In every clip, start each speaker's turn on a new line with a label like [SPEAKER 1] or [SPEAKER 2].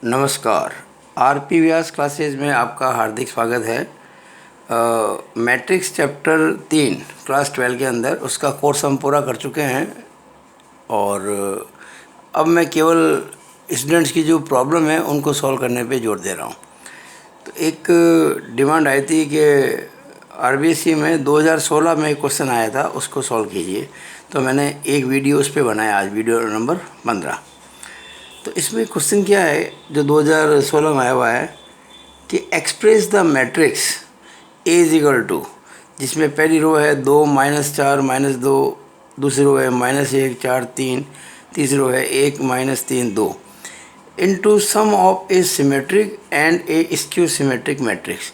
[SPEAKER 1] नमस्कार। आरपी व्यास क्लासेस में आपका हार्दिक स्वागत है। मैट्रिक्स चैप्टर 3 क्लास 12 के अंदर उसका कोर्स हम पूरा कर चुके हैं और अब मैं केवल स्टूडेंट्स की जो प्रॉब्लम है उनको सॉल्व करने पे जोर दे रहा हूँ। तो एक डिमांड आई थी कि आरबीएससी में 2016 में एक क्वेश्चन आया था, उसको सॉल्व कीजिए। तो मैंने एक वीडियो उस पर बनाया, आज वीडियो नंबर 15। तो इसमें क्वेश्चन क्या है जो 2016 में आया हुआ है कि express the matrix A is equal to, जिसमें पहली रो है 2 -4 -2, दूसरी रो है -1 4 3, तीसरी रो है 1 -3 2, into sum of a symmetric and a skew symmetric matrix.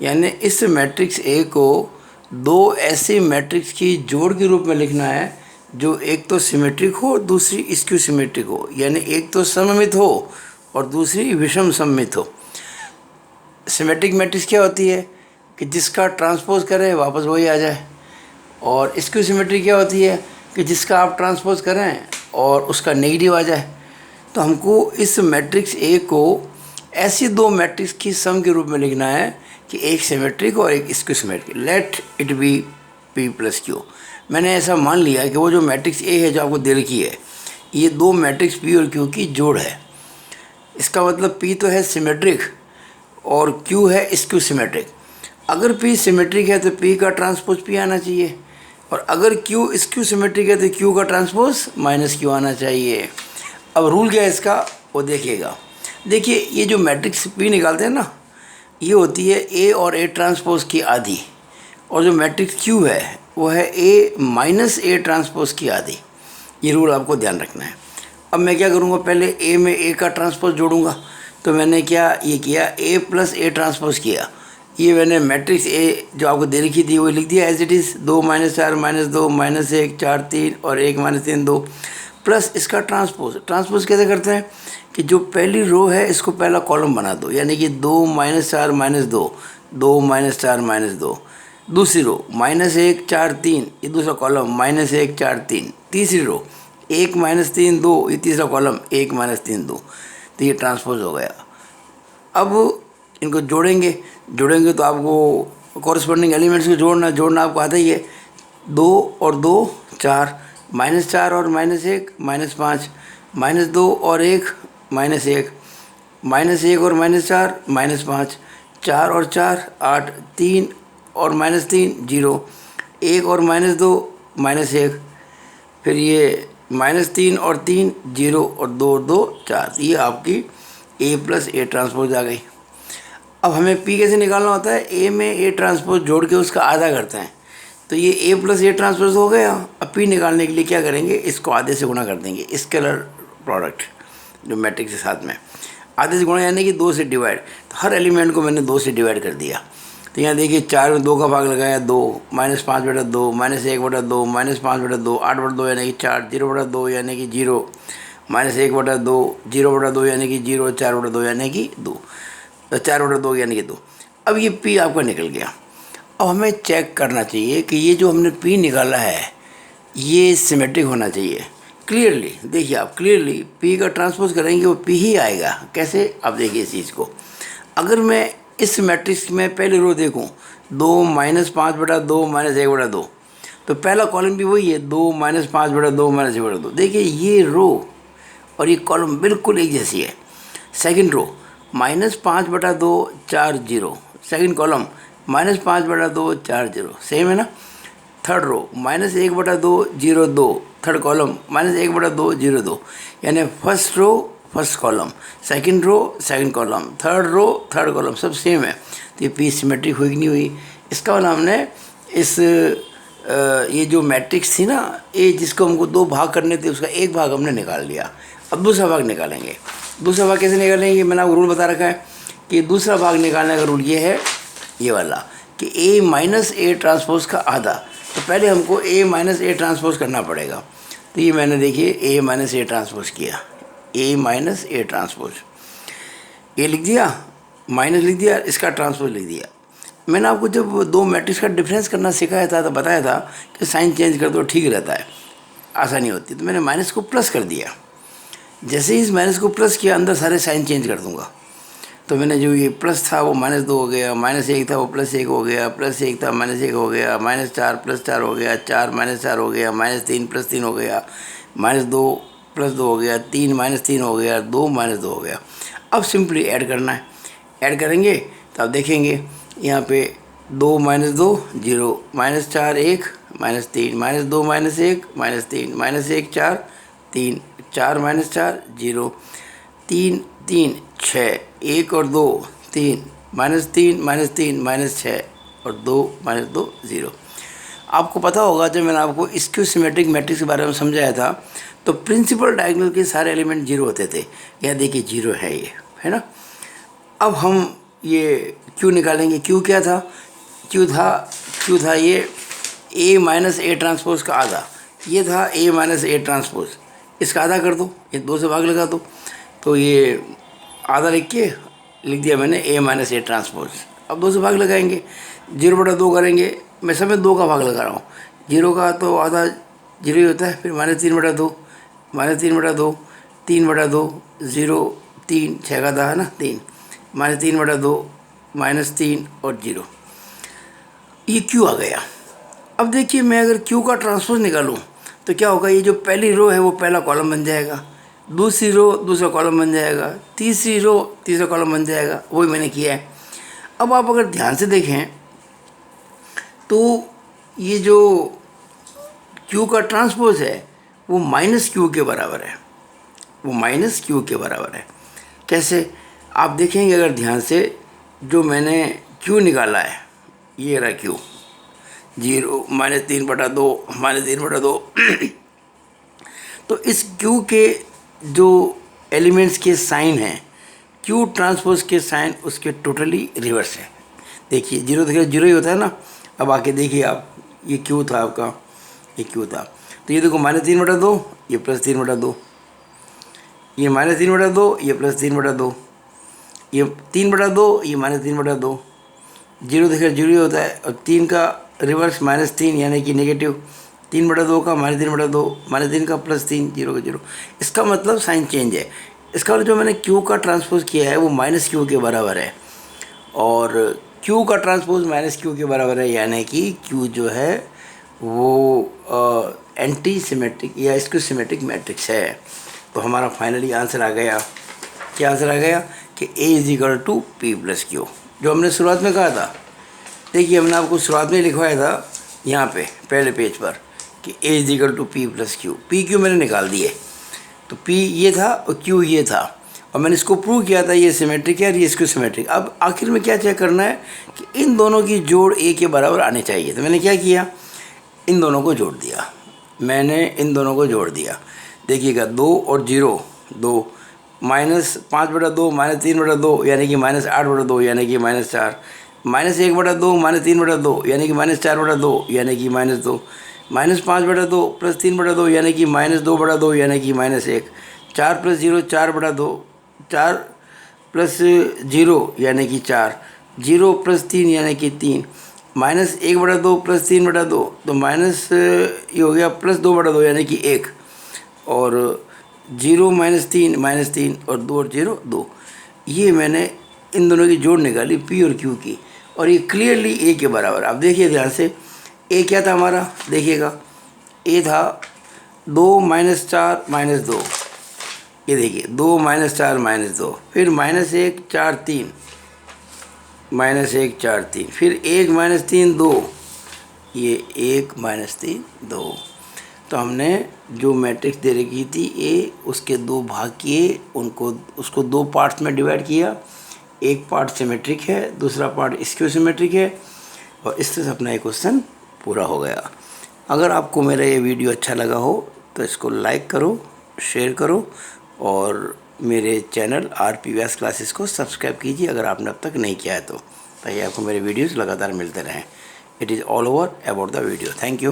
[SPEAKER 1] यानी इस मैट्रिक्स ए को दो ऐसे मैट्रिक्स की जोड़ के रूप में लिखना है जो एक तो सिमेट्रिक हो, दूसरी स्क्यू सिमेट्रिक हो। यानी एक तो सममित हो और दूसरी विषम सममित हो। सिमेट्रिक मैट्रिक्स क्या होती है कि जिसका ट्रांसपोज करें वापस वही आ जाए, और स्क्यू सिमेट्रिक क्या होती है कि जिसका आप ट्रांसपोज करें और उसका नेगेटिव आ जाए। तो हमको इस मैट्रिक्स ए को ऐसी दो मैट्रिक्स की सम के रूप में लिखना है कि एक सिमेट्रिक और एक skew symmetric. Let it be P plus Q. मैंने ऐसा मान लिया कि वो जो मैट्रिक्स ए है जो आपको दे रखी है, ये दो मैट्रिक्स पी और क्यू की जोड़ है। इसका मतलब पी तो है सिमेट्रिक और क्यू है स्क्यू सिमेट्रिक। अगर पी सिमेट्रिक है तो पी का ट्रांसपोज पी आना चाहिए, और अगर क्यू स्क्यू सिमेट्रिक है तो क्यू का ट्रांसपोज माइनस क्यू आना चाहिए। अब रूल क्या है इसका वो देखिएगा। देखिए, ये जो मैट्रिक्स पी निकालते हैं ना, ये होती है ए और ए ट्रांसपोज की आधी, और जो मैट्रिक्स क्यू है वो है ए माइनस ए ट्रांसपोज की आधी। ये रूल आपको ध्यान रखना है। अब मैं क्या करूँगा, पहले ए में ए का ट्रांसपोज जोड़ूंगा। तो मैंने क्या ये किया, ए प्लस ए ट्रांसपोज किया। ये मैंने मैट्रिक्स ए जो आपको दे रखी थी वो लिख दिया एज इट इज़, 2 -4 -2 -1 4 3 और 1 -3 2, प्लस इसका ट्रांसपोज कैसे करते हैं कि जो पहली रो है इसको पहला कॉलम बना दो। यानी कि 2 -4 -2, 2 -4 -2, दूसरी रो -1 4 3, ये दूसरा कॉलम -1 4 3, तीसरी रो 1 -3 2, ये तीसरा कॉलम 1 -3 2। तो ये ट्रांसपोज हो गया। अब इनको जोड़ेंगे तो आपको कॉरस्पॉन्डिंग एलिमेंट्स को जोड़ना आपको आता ही है। 2 और 2 4, -4 और -1 -5, -2 और 1 -1, -1 और -4 -5, 4 और 4 8, 3 और -3 0, 1 और -2 -1, फिर ये -3 और 3 0 और 2 और 2 4। ये आपकी ए प्लस ए ट्रांसपोज आ गई। अब हमें पी कैसे निकालना होता है, ए में ए ट्रांसपोज जोड़ के उसका आधा करते हैं। तो ये ए प्लस ए ट्रांसपोज हो गया। अब पी निकालने के लिए क्या करेंगे, इसको आधे से गुणा कर देंगे। स्केलर प्रोडक्ट जो मैट्रिक्स के साथ में आधे से गुणा यानी कि 2 से डिवाइड। तो हर एलिमेंट को मैंने 2 से डिवाइड कर दिया। तो यहाँ देखिए 4 में 2 का भाग लगाया 2, -5/2, -1/2, -5/2, 8/2 यानी कि 4, 0/2 यानी कि 0, -1/2, 0/2 यानी कि 0, 4/2 यानी कि 2, 4/2 यानी कि 2। अब ये पी आपका निकल गया। अब हमें चेक करना चाहिए कि ये जो हमने पी निकाला है ये सिमेट्रिक होना चाहिए। क्लियरली देखिए, आप क्लियरली पी का ट्रांसपोज करेंगे वो पी ही आएगा। कैसे, आप देखिए इस चीज़ को। अगर मैं इस मैट्रिक्स में पहली रो देखूं 2 -5/2 -1/2, तो पहला कॉलम भी वही है 2 -5/2 -1/2। देखिए ये रो और ये कॉलम बिल्कुल एक जैसी है। Second row -5/2 4 0, second column -5/2 4 0, same है ना। Third row -1/2 0 2, third column -1/2 0 2। यानी first row first column, second row second column, third row third column, सब सेम है। तो ये पी सिमेट्रिक हुई कि नहीं हुई। इसका मतलब हमने इस ये जो मैट्रिक्स थी ना ए, जिसको हमको 2 भाग करने थे, उसका एक भाग हमने निकाल लिया। अब दूसरा भाग निकालेंगे। दूसरा भाग कैसे निकालेंगे, मैंने आपको रूल बता रखा है कि दूसरा भाग निकालने का रूल ये है, ये वाला, कि ए माइनस ए ट्रांसपोज का आधा। तो पहले हमको ए माइनस ए ट्रांसपोज करना पड़ेगा। तो ये मैंने देखिए ए माइनस ए ट्रांसपोज किया, ए माइनस ए ट्रांसपोज, ए लिख दिया, माइनस लिख दिया, इसका ट्रांसपोज लिख दिया। मैंने आपको जब 2 मैट्रिक्स का डिफरेंस करना सिखाया था तो बताया था कि साइन चेंज कर दो ठीक रहता है, आसानी होती है। तो मैंने माइनस को प्लस कर दिया। जैसे ही इस माइनस को प्लस किया अंदर सारे साइन चेंज कर दूंगा। तो मैंने जो ये प्लस था वो -2 हो गया, -1 था वो +1 हो गया, +1 था -1 हो गया, -4 +4 हो गया, 4 -4 हो गया, -3 +3 हो गया, -2 +2 हो गया, 3 -3 हो गया, 2 -2 हो गया। अब सिंपली ऐड करना है। ऐड करेंगे तो आप देखेंगे यहाँ पे 2 -2 0, -4 1, -3, -2 -1, -3, -1 4, 3, 4 -4 0, 3 3 6, 1 और 2 3, -3 -3 -6 और 2 -2 0। आपको पता होगा जब मैंने आपको स्क्यू सिमेट्रिक मैट्रिक्स के बारे में समझाया था तो प्रिंसिपल डायगोनल के सारे एलिमेंट 0 होते थे। यह देखिए 0 है, ये है ना। अब हम ये क्यू निकालेंगे। क्यू क्या था? क्यू था ये A माइनस A ट्रांसपोज का आधा। ये था A माइनस A ट्रांसपोज। इसका आधा कर दो, ये 2 से भाग लगा दो, तो ये आधा लिख दिया मैंने A माइनस A ट्रांसपोज। अब 2 से भाग लगाएंगे, 0/2 करेंगे। मैं सब में 2 का भाग लगा रहा हूँ। 0 का तो आधा 0 ही होता है। फिर -3/2, -3/2, 3/2, 0 3, 6 का आधा है ना 3, -3/2, -3 और 0। ये क्यू आ गया। अब देखिए मैं अगर क्यू का ट्रांसपोज निकालूं तो क्या होगा? ये जो पहली रो है वो पहला कॉलम बन जाएगा, दूसरी रो दूसरा कॉलम बन जाएगा, तीसरी रो तीसरा कॉलम बन जाएगा। वही मैंने किया है। अब आप अगर ध्यान से देखें तो ये जो क्यू का ट्रांसपोज है वो -q के बराबर है। वो -q के बराबर है। कैसे? आप देखेंगे अगर ध्यान से, जो मैंने q निकाला है ये रहा q, 0 -3/2 -3/2 तो इस q के जो एलिमेंट्स के साइन हैं, q ट्रांसपोज के साइन उसके टोटली रिवर्स है। देखिए 0 देखिए 0 ही होता है ना। अब आके देखिए आप, ये q था आपका, ये q था, तो ये देखो -3/2, ये +3/2, ये -3/2, ये +3/2, ये 3/2, ये -3/2। 0 देखिए 0 ही होता है। और 3 का रिवर्स -3 यानी कि नेगेटिव, 3/2 का -3/2, -3 का +3, 0 का 0। इसका मतलब साइन चेंज है। इसका मतलब जो मैंने q का ट्रांसपोज किया है वो -q के बराबर है, और q का ट्रांसपोज -q के बराबर है, यानी कि q जो है वो एंटी सिमेट्रिक या स्क्यू सिमेट्रिक मैट्रिक्स है। तो हमारा फाइनली आंसर आ गया। क्या आंसर आ गया? कि A = P + Q, जो हमने शुरुआत में कहा था। देखिए हमने आपको शुरुआत में लिखवाया था यहाँ पे पहले पेज पर कि A = P + Q। PQ मैंने निकाल दिए, तो P ये था और Q ये था, और मैंने इसको प्रूव किया था ये सिमेट्रिक है और ये स्क्यू सिमेट्रिक। अब आखिर में क्या चेक करना है कि इन दोनों की जोड़ A के बराबर आनी चाहिए। तो मैंने क्या किया, इन दोनों को जोड़ दिया। मैंने इन दोनों को जोड़ दिया। देखिएगा 2 और 0 2, -5/2 -3/2 यानी कि -8/2 यानी कि -4, -1/2 -3/2 यानी कि -4/2 यानी कि -2, -5/2 +3/2 यानी कि -2/2 यानी कि -1, 4 + 0 4/2, 4 + 0 यानी कि 4, 0 + 3 यानी कि 3, -1/2 +3/2 तो माइनस ये हो गया +2/2 यानी कि 1, और 0 -3 -3 और 2 और 0 2। ये मैंने इन दोनों की जोड़ निकाली P और Q की, और ये क्लियरली A के बराबर। अब देखिए ध्यान से, A क्या था हमारा? देखिएगा A था 2 -4 -2, ये देखिए 2 -4 -2, फिर -1 4 3, -1 4 3, फिर 1 -3 2, ये 1 -3 2। तो हमने जो मैट्रिक्स दे रखी थी A, उसके 2 भाग किए, उसको 2 पार्ट्स में डिवाइड किया। एक पार्ट सिमेट्रिक है, दूसरा पार्ट स्क्यू सिमेट्रिक है, और इस तरह से अपना एक क्वेश्चन पूरा हो गया। अगर आपको मेरा ये वीडियो अच्छा लगा हो तो इसको लाइक करो, शेयर करो, और मेरे चैनल RP व्यास क्लासेस को सब्सक्राइब कीजिए अगर आपने अब तक नहीं किया है तो, ताकि आपको मेरे वीडियोज़ लगातार मिलते रहें। It is all over about the video. Thank you.